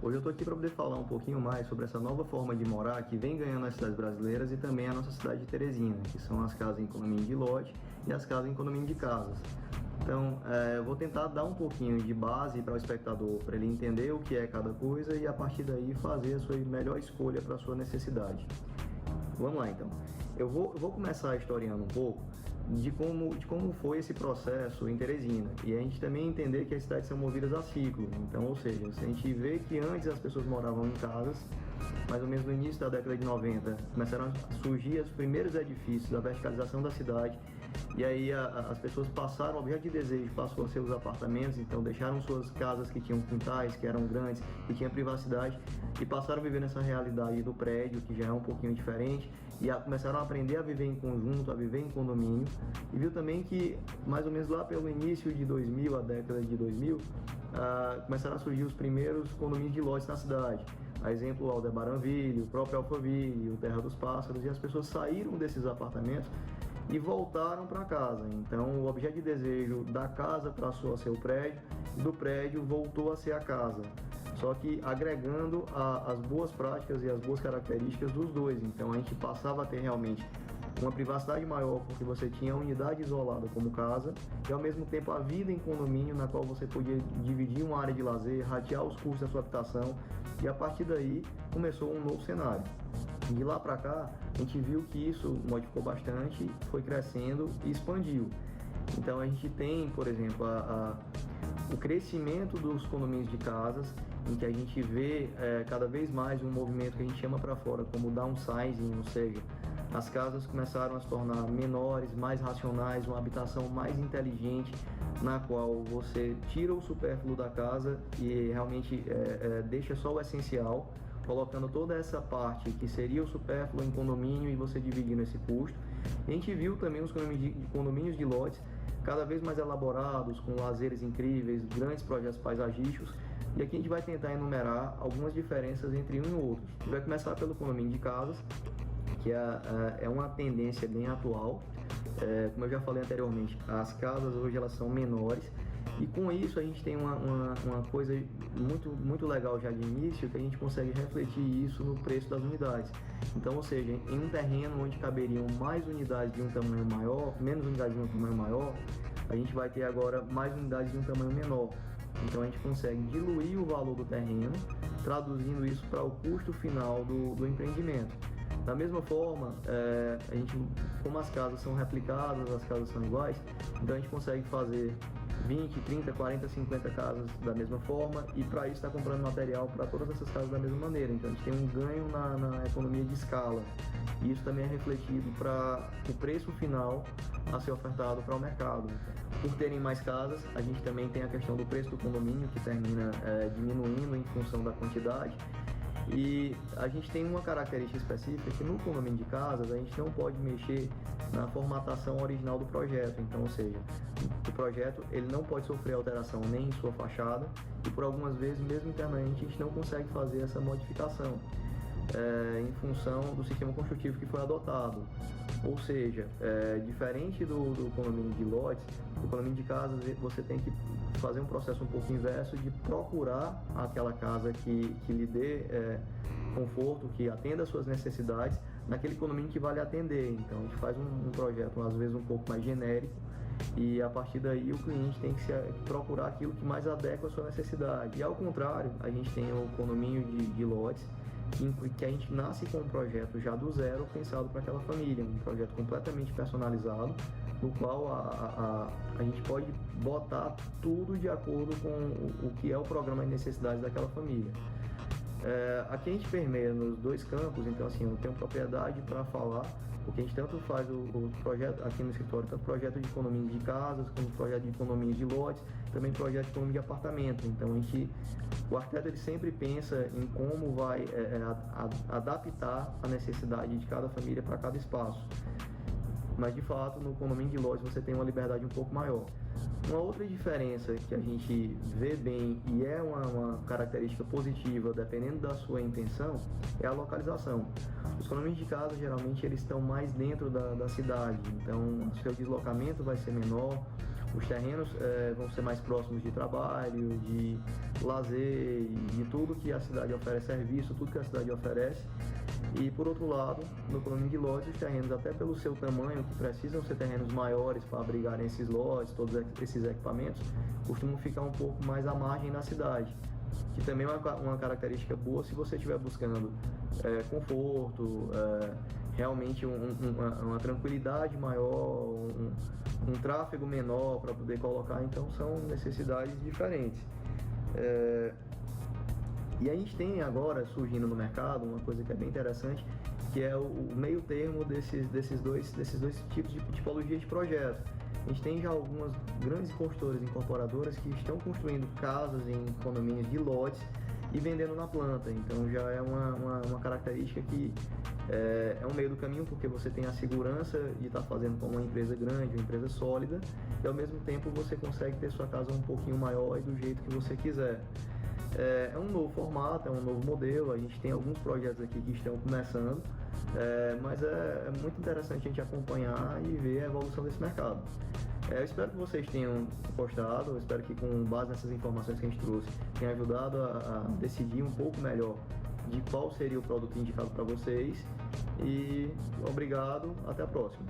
Hoje eu estou aqui para poder falar um pouquinho mais sobre essa nova forma de morar que vem ganhando as cidades brasileiras e também a nossa cidade de Teresina, que são as casas em condomínio de lote e as casas em condomínio de casas. Então, eu vou tentar dar um pouquinho de base para o espectador, para ele entender o que é cada coisa e a partir daí fazer a sua melhor escolha para a sua necessidade. Vamos lá então. Eu vou começar historiando um pouco de como foi esse processo em Teresina e a gente também entender que as cidades são movidas a ciclo. Então, ou seja, se a gente vê que antes as pessoas moravam em casas, mais ou menos no início da década de 90, começaram a surgir os primeiros edifícios, a verticalização da cidade, e aí as pessoas passaram, o objeto de desejo passou a ser os apartamentos, então deixaram suas casas que tinham quintais, que eram grandes, que tinham privacidade, e passaram a viver nessa realidade do prédio, que já é um pouquinho diferente, e começaram a aprender a viver em conjunto, a viver em condomínio, e viu também que, mais ou menos lá pelo início de 2000, a década de 2000, começaram a surgir os primeiros condomínios de lotes na cidade. A exemplo, o Aldebaranville, o próprio Alphaville, o Terra dos Pássaros, e as pessoas saíram desses apartamentos e voltaram para casa. Então, o objeto de desejo da casa passou a ser o prédio, e do prédio voltou a ser a casa. Só que agregando as boas práticas e as boas características dos dois. Então, a gente passava a ter realmente uma privacidade maior, porque você tinha a unidade isolada como casa e ao mesmo tempo a vida em condomínio, na qual você podia dividir uma área de lazer, ratear os custos da sua habitação, e a partir daí começou um novo cenário. De lá para cá, a gente viu que isso modificou bastante, foi crescendo e expandiu. Então a gente tem, por exemplo, o crescimento dos condomínios de casas, em que a gente vê cada vez mais um movimento que a gente chama para fora como downsizing, ou seja, as casas começaram a se tornar menores, mais racionais, uma habitação mais inteligente, na qual você tira o supérfluo da casa e realmente deixa só o essencial, colocando toda essa parte que seria o supérfluo em condomínio e você dividindo esse custo. A gente viu também os condomínios de lotes cada vez mais elaborados, com lazeres incríveis, grandes projetos paisagísticos, e aqui a gente vai tentar enumerar algumas diferenças entre um e outro. A gente vai começar pelo condomínio de casas, que é uma tendência bem atual. Como eu já falei anteriormente, as casas hoje elas são menores, e com isso a gente tem uma coisa muito legal já de início, que a gente consegue refletir isso no preço das unidades. Então, ou seja, em um terreno onde caberiam mais unidades de um tamanho maior, menos unidades de um tamanho maior, a gente vai ter agora mais unidades de um tamanho menor. Então a gente consegue diluir o valor do terreno, traduzindo isso para o custo final do empreendimento. Da mesma forma, como as casas são replicadas, as casas são iguais, então a gente consegue fazer 20, 30, 40, 50 casas da mesma forma, e para isso está comprando material para todas essas casas da mesma maneira. Então a gente tem um ganho na economia de escala, e isso também é refletido para o preço final a ser ofertado para o mercado. Por terem mais casas, a gente também tem a questão do preço do condomínio, que termina diminuindo em função da quantidade. E a gente tem uma característica específica que no condomínio de casas a gente não pode mexer na formatação original do projeto. Então, ou seja, o projeto ele não pode sofrer alteração nem em sua fachada, e por algumas vezes, mesmo internamente, a gente não consegue fazer essa modificação em função do sistema construtivo que foi adotado. Ou seja, diferente do condomínio de lotes, o condomínio de casas você tem que fazer um processo um pouco inverso de procurar aquela casa que lhe dê conforto, que atenda às suas necessidades, naquele condomínio que vai lhe atender. Então a gente faz um projeto às vezes um pouco mais genérico, e a partir daí o cliente tem que procurar aquilo que mais adequa à sua necessidade. E ao contrário, a gente tem o condomínio de lotes, que a gente nasce com um projeto já do zero, pensado para aquela família, um projeto completamente personalizado, no qual a gente pode botar tudo de acordo com o que é o programa de necessidades daquela família. Aqui a gente permeia nos dois campos, então assim, eu tenho propriedade para falar, porque a gente tanto faz o projeto aqui no escritório, tanto projeto de condomínio de casas, como projeto de condomínio de lotes, também projeto de condomínio de apartamento. Então o arquiteto ele sempre pensa em como vai adaptar a necessidade de cada família para cada espaço. mas de fato no condomínio de lotes você tem uma liberdade um pouco maior. Uma outra diferença que a gente vê bem e é uma característica positiva, dependendo da sua intenção, é a localização. Os condomínios de casa, geralmente, eles estão mais dentro da cidade, então o seu deslocamento vai ser menor, os terrenos vão ser mais próximos de trabalho, de lazer, de tudo que a cidade oferece, serviço, tudo que a cidade oferece. E por outro lado, no condomínio de lotes, os terrenos, até pelo seu tamanho, que precisam ser terrenos maiores para abrigarem esses lotes, todos esses equipamentos, costumam ficar um pouco mais à margem da cidade, que também é uma característica boa se você estiver buscando conforto, realmente uma tranquilidade maior, um tráfego menor para poder colocar, então são necessidades diferentes. E a gente tem agora surgindo no mercado uma coisa que é bem interessante, que é o meio termo desses dois tipos de tipologia de projeto. A gente tem já algumas grandes construtoras e incorporadoras que estão construindo casas em condomínios de lotes e vendendo na planta, então já é uma característica que é um meio do caminho, porque você tem a segurança de estar fazendo com uma empresa grande, uma empresa sólida, e ao mesmo tempo você consegue ter sua casa um pouquinho maior e do jeito que você quiser. É um novo formato, é um novo modelo, a gente tem alguns projetos aqui que estão começando, mas é muito interessante a gente acompanhar e ver a evolução desse mercado. Eu espero que vocês tenham gostado, eu espero que com base nessas informações que a gente trouxe, tenha ajudado a decidir um pouco melhor de qual seria o produto indicado para vocês, e obrigado, até a próxima.